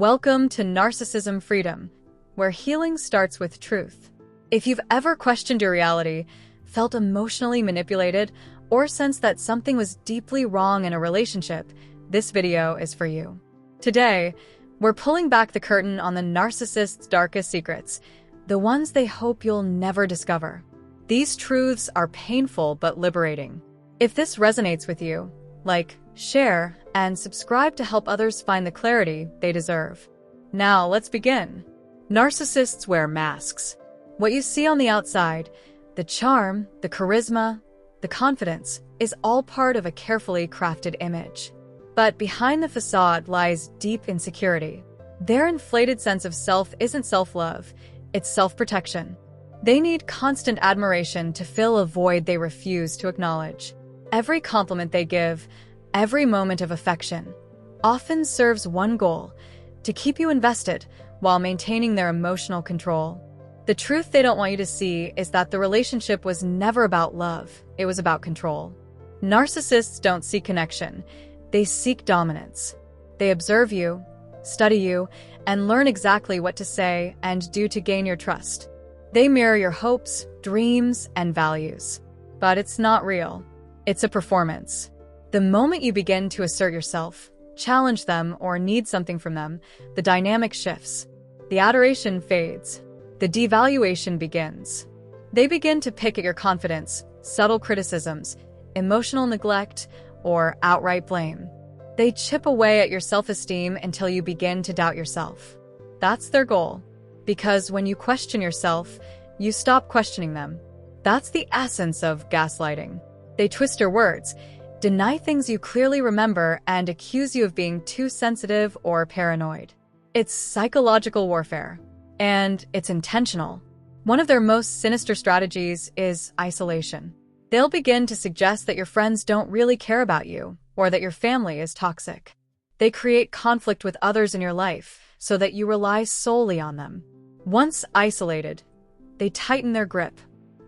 Welcome to Narcissism Freedom, where healing starts with truth. If you've ever questioned your reality, felt emotionally manipulated, or sensed that something was deeply wrong in a relationship, this video is for you. Today, we're pulling back the curtain on the narcissist's darkest secrets, the ones they hope you'll never discover. These truths are painful but liberating. If this resonates with you, like, share, and subscribe to help others find the clarity they deserve. Now, let's begin. Narcissists wear masks. What you see on the outside, the charm, the charisma, the confidence, is all part of a carefully crafted image. But behind the facade lies deep insecurity. Their inflated sense of self isn't self-love, it's self-protection. They need constant admiration to fill a void they refuse to acknowledge. Every compliment they give, every moment of affection, often serves one goal: to keep you invested while maintaining their emotional control. The truth they don't want you to see is that the relationship was never about love, it was about control. Narcissists don't seek connection, they seek dominance. They observe you, study you, and learn exactly what to say and do to gain your trust. They mirror your hopes, dreams, and values. But it's not real. It's a performance. The moment you begin to assert yourself, challenge them, or need something from them, the dynamic shifts. The adoration fades. The devaluation begins. They begin to pick at your confidence, subtle criticisms, emotional neglect, or outright blame. They chip away at your self-esteem until you begin to doubt yourself. That's their goal. Because when you question yourself, you stop questioning them. That's the essence of gaslighting. They twist your words, deny things you clearly remember, and accuse you of being too sensitive or paranoid. It's psychological warfare, and it's intentional. One of their most sinister strategies is isolation. They'll begin to suggest that your friends don't really care about you, or that your family is toxic. They create conflict with others in your life so that you rely solely on them. Once isolated, they tighten their grip.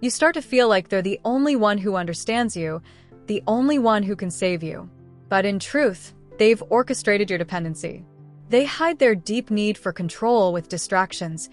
You start to feel like they're the only one who understands you, the only one who can save you. But in truth, they've orchestrated your dependency. They hide their deep need for control with distractions,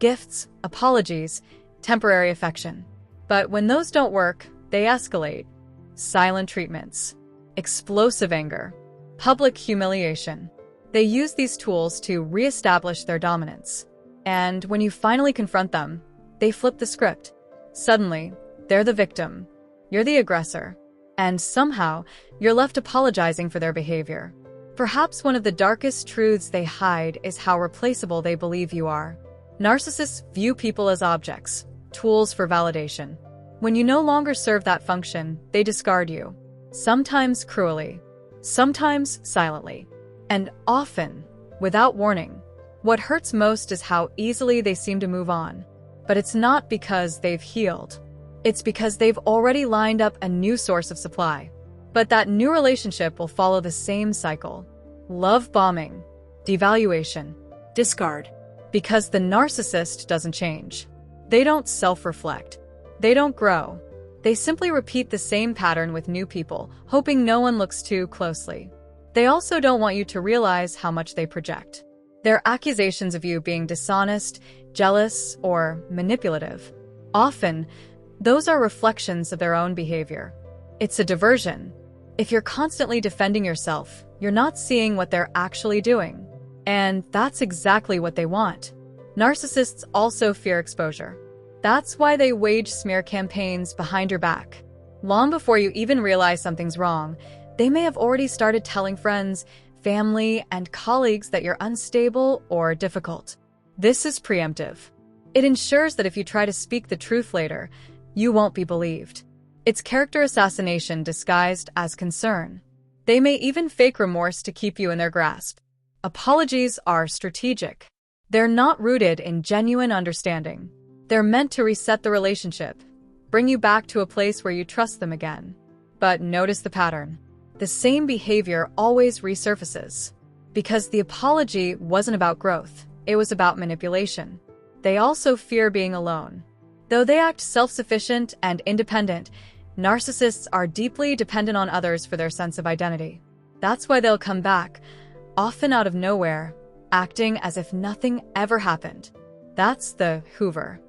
gifts, apologies, temporary affection. But when those don't work, they escalate. Silent treatments, explosive anger, public humiliation. They use these tools to reestablish their dominance. And when you finally confront them, they flip the script. Suddenly, they're the victim, you're the aggressor, and somehow you're left apologizing for their behavior. Perhaps one of the darkest truths they hide is how replaceable they believe you are. Narcissists view people as objects, tools for validation. When you no longer serve that function, they discard you. Sometimes cruelly, sometimes silently, and often without warning. What hurts most is how easily they seem to move on. But it's not because they've healed. It's because they've already lined up a new source of supply. But that new relationship will follow the same cycle. Love bombing, devaluation, discard. Because the narcissist doesn't change. They don't self-reflect. They don't grow. They simply repeat the same pattern with new people, hoping no one looks too closely. They also don't want you to realize how much they project. Their accusations of you being dishonest, jealous, or manipulative. Often, those are reflections of their own behavior. It's a diversion. If you're constantly defending yourself, you're not seeing what they're actually doing. And that's exactly what they want. Narcissists also fear exposure. That's why they wage smear campaigns behind your back. Long before you even realize something's wrong, they may have already started telling friends, family, and colleagues that you're unstable or difficult. This is preemptive. It ensures that if you try to speak the truth later, you won't be believed. It's character assassination disguised as concern. They may even fake remorse to keep you in their grasp. Apologies are strategic. They're not rooted in genuine understanding. They're meant to reset the relationship, bring you back to a place where you trust them again. But notice the pattern. The same behavior always resurfaces. Because the apology wasn't about growth, it was about manipulation. They also fear being alone. Though they act self-sufficient and independent, narcissists are deeply dependent on others for their sense of identity. That's why they'll come back, often out of nowhere, acting as if nothing ever happened. That's the Hoover.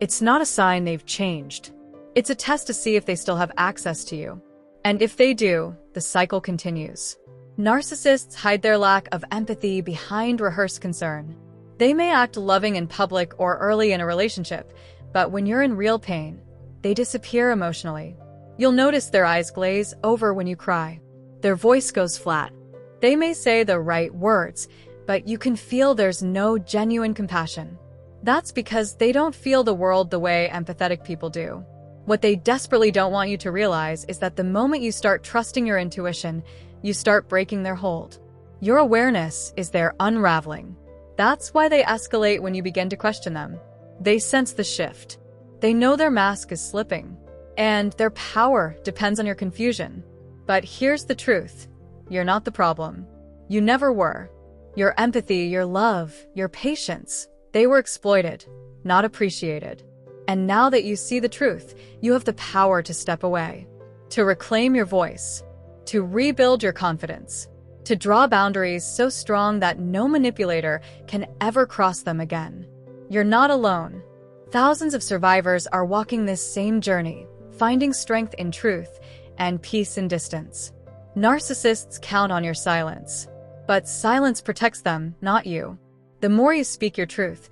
It's not a sign they've changed. It's a test to see if they still have access to you. And if they do, the cycle continues. Narcissists hide their lack of empathy behind rehearsed concern. They may act loving in public or early in a relationship, but when you're in real pain, they disappear emotionally. You'll notice their eyes glaze over when you cry. Their voice goes flat. They may say the right words, but you can feel there's no genuine compassion. That's because they don't feel the world the way empathetic people do. What they desperately don't want you to realize is that the moment you start trusting your intuition, you start breaking their hold. Your awareness is their unraveling. That's why they escalate when you begin to question them. They sense the shift. They know their mask is slipping, and their power depends on your confusion. But here's the truth. You're not the problem. You never were. Your empathy, your love, your patience, they were exploited, not appreciated. And now that you see the truth, you have the power to step away, to reclaim your voice, to rebuild your confidence, to draw boundaries so strong that no manipulator can ever cross them again. You're not alone. Thousands of survivors are walking this same journey, finding strength in truth and peace in distance. Narcissists count on your silence, but silence protects them, not you. The more you speak your truth,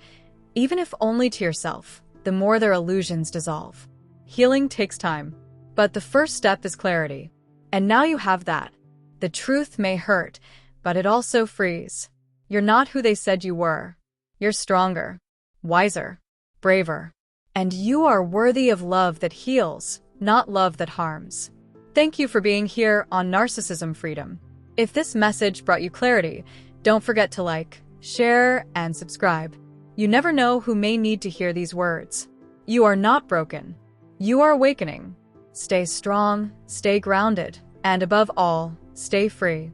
even if only to yourself, the more their illusions dissolve. Healing takes time, but the first step is clarity. And now you have that. The truth may hurt, but it also frees. You're not who they said you were. You're stronger, wiser, braver. And you are worthy of love that heals, not love that harms. Thank you for being here on Narcissism Freedom. If this message brought you clarity, don't forget to like, share, and subscribe. You never know who may need to hear these words. You are not broken. You are awakening. Stay strong, stay grounded, and above all, stay free.